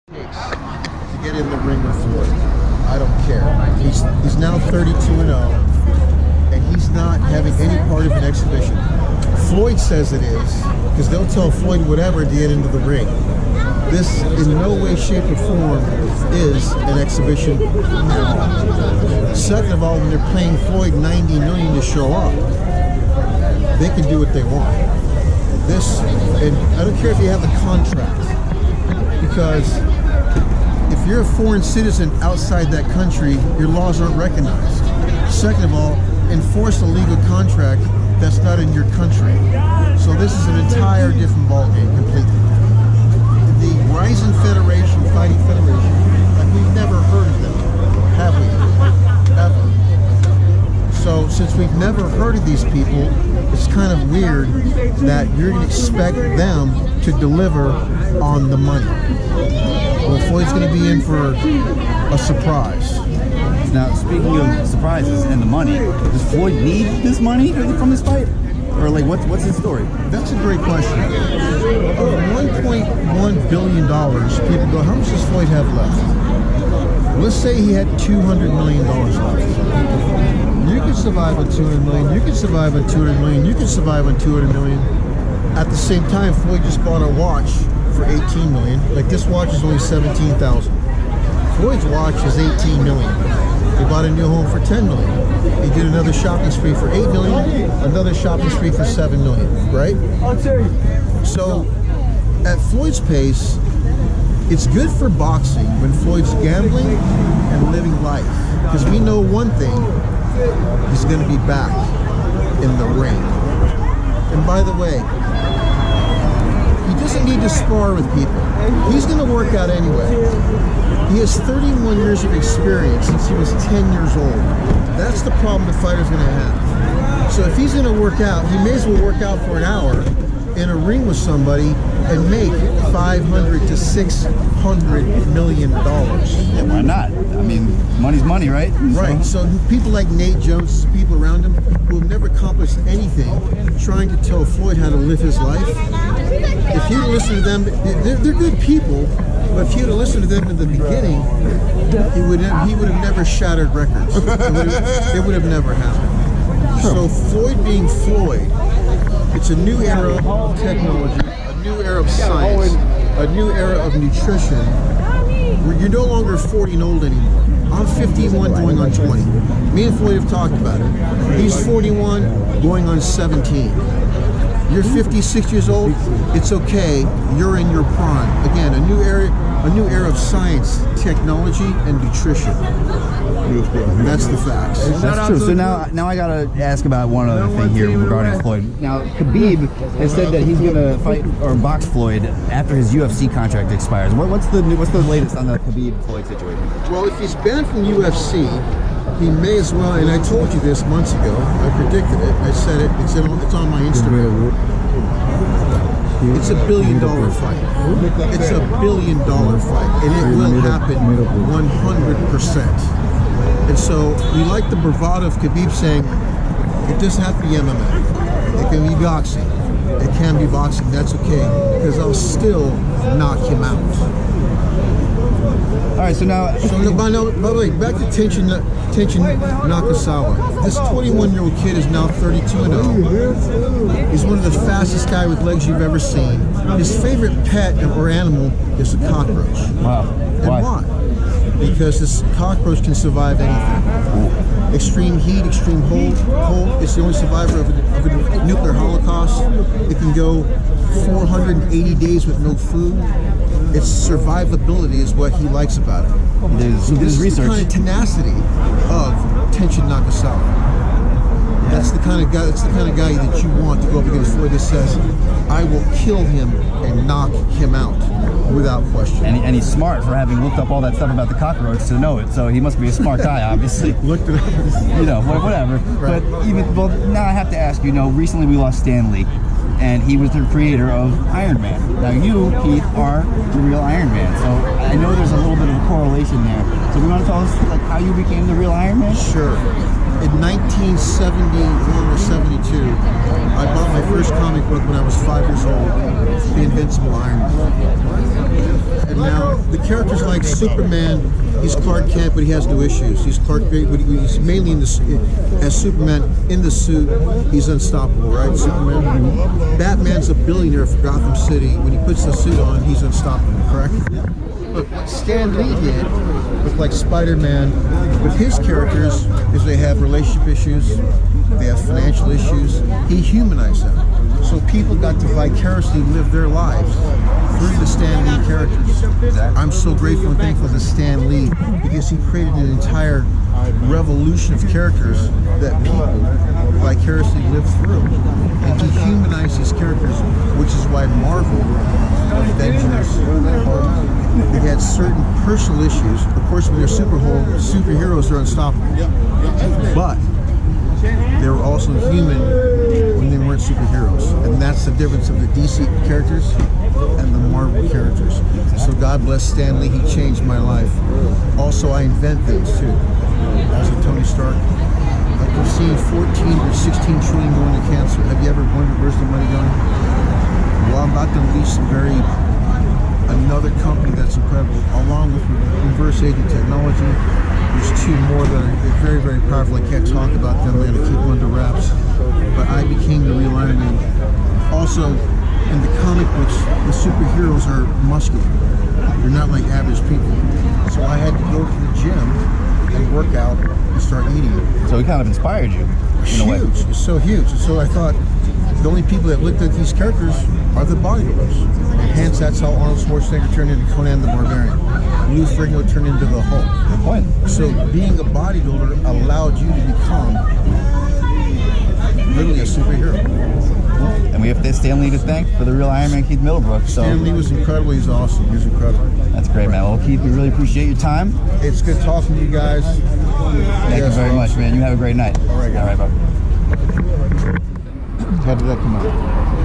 To get in the ring with Floyd. I don't care. He's now 32-0, and he's not having any part of an exhibition. Floyd says it is, because they'll tell Floyd whatever to get into the ring. This, in no way, shape, or form, is an exhibition at all. Second of all, when they're paying Floyd $90 million to show up, they can do what they want. This, and I don't care if you have the contract, because if you're a foreign citizen outside that country, your laws aren't recognized. Second of all, enforce a legal contract that's not in your country. So this is an entire different ballgame completely. The Rising Federation, Fighting Federation, like we've never heard of them, have we? Ever. So since we've never heard of these people, it's kind of weird that you're going to expect them to deliver on the money. Well, Floyd's going to be in for a surprise. Now, speaking of surprises and the money, does Floyd need this money from this fight? Or, like, what's his story? That's a great question. Of $1.1 billion, people go, how much does Floyd have left? Let's say he had $200 million left. You could survive on $200 million, you could survive on $200 million, you could survive on $200 million. At the same time, Floyd just bought a watch for $18 million. Like, this watch is only $17,000. Floyd's watch is $18 million. He bought a new home for $10 million. He did another shopping spree for $8 million, another shopping spree for $7 million, right? So, at Floyd's pace, it's good for boxing when Floyd's gambling and living life. Because we know one thing, he's going to be back in the ring. And by the way, he doesn't need to spar with people. He's going to work out anyway. He has 31 years of experience since he was 10 years old. That's the problem the fighter's going to have. So if he's going to work out, he may as well work out for an hour in a ring with somebody and make $500 to $600 million. Yeah, why not? I mean, money's money, right? Right. So people like Nate Jones, people around him who have never accomplished anything, trying to tell Floyd how to live his life. If you listen to them, they're good people. But if you had listened to them in the beginning, he would have never shattered records. It would have never happened. So Floyd being Floyd, it's a new era of technology, a new era of science, a new era of nutrition. Where you're no longer 40 and old anymore. I'm 51 going on 20. Me and Floyd have talked about it. He's 41 going on 17. You're 56 years old, it's okay, you're in your prime. Again, a new era of science, technology, and nutrition. That's the facts. That's true. So now I gotta ask about one other thing here regarding Floyd. Now, Khabib has said that he's gonna fight or box Floyd after his UFC contract expires. What's the latest on the Khabib-Floyd situation? Well, if he's banned from UFC, he may as well, and I told you this months ago, I predicted it, I said it, it's on my Instagram. It's $1 billion fight. It's $1 billion fight, and it will happen 100%. And so we like the bravado of Khabib saying, it doesn't have to be MMA. It can be boxing. It can be boxing, that's okay, because I'll still knock him out. All right, so now... by the way, back to Tenshin Nasukawa. This 21-year-old kid is now 32-0. He's one of the fastest guys with legs you've ever seen. His favorite pet or animal is a cockroach. Wow. And why? Because this cockroach can survive anything. Extreme heat, extreme cold. It's the only survivor of a nuclear holocaust. It can go 480 days with no food. Its survivability is what he likes about it. There's research. The kind of tenacity of Tenshin Nasukawa. Yeah. That's the kind of guy. That's the kind of guy that you want to go up against Floyd that says, "I will kill him and knock him out without question." And he's smart for having looked up all that stuff about the cockroach to know it. So he must be a smart guy, obviously. Looked it up. You know, whatever. Right. But now I have to ask you. Recently we lost Stan Lee. And he was the creator of Iron Man. Now you, Keith, are the real Iron Man. So I know there's a little bit of a correlation there. So we want to tell us like how you became the real Iron Man? Sure. In 1971 or 72, I bought my first comic book when I was 5 years old, The Invincible Iron Man. And Now, the characters like Superman, he's Clark Kent, but he has no issues. He's Clark, but he's mainly in this as Superman in the suit. He's unstoppable, right? Superman. Batman's a billionaire for Gotham City. When he puts the suit on, he's unstoppable, correct? But what Stan Lee did with like Spider-Man, with his characters, is they have relationship issues, they have financial issues. He humanized them. So people got to vicariously live their lives through the Stan Lee characters. I'm so grateful and thankful to Stan Lee because he created an entire revolution of characters that people vicariously live through. And he humanized his characters, which is why Marvel, Avengers, they had certain personal issues. Of course, when they're superheroes, they're unstoppable. But they were also human when they weren't superheroes. And that's the difference of the DC characters and the Marvel characters. So God bless Stan Lee, he changed my life. Also, I invent things too. As a Tony Stark, like we're seeing 14 or 16 trillion going to cancer. Have you ever wondered where's the money going? Well, I'm about to release another company that's incredible, along with reverse aging technology. There's two more that are very, very powerful. I can't talk about them. I'm going to keep them under wraps. But I became the real Iron Man. Also, in the comic books, the superheroes are muscular. They're not like average people. So I had to go to the gym and work out and start eating. So he kind of inspired you. Huge. It's so huge. And so I thought the only people that looked at these characters are the bodybuilders. Hence, that's how Arnold Schwarzenegger turned into Conan the Barbarian. Lou Ferrigno turned into the Hulk. Good point. So being a bodybuilder allowed you to become literally a superhero. And we have Stan Lee to thank for the real Iron Man, Keith Middlebrook. So Stan Lee was incredible. He's awesome. He's incredible. That's great, man. Well, Keith, we really appreciate your time. It's good talking to you guys. Thank you very much, man. You have a great night. All right, guys. All right, bye. How did that come out?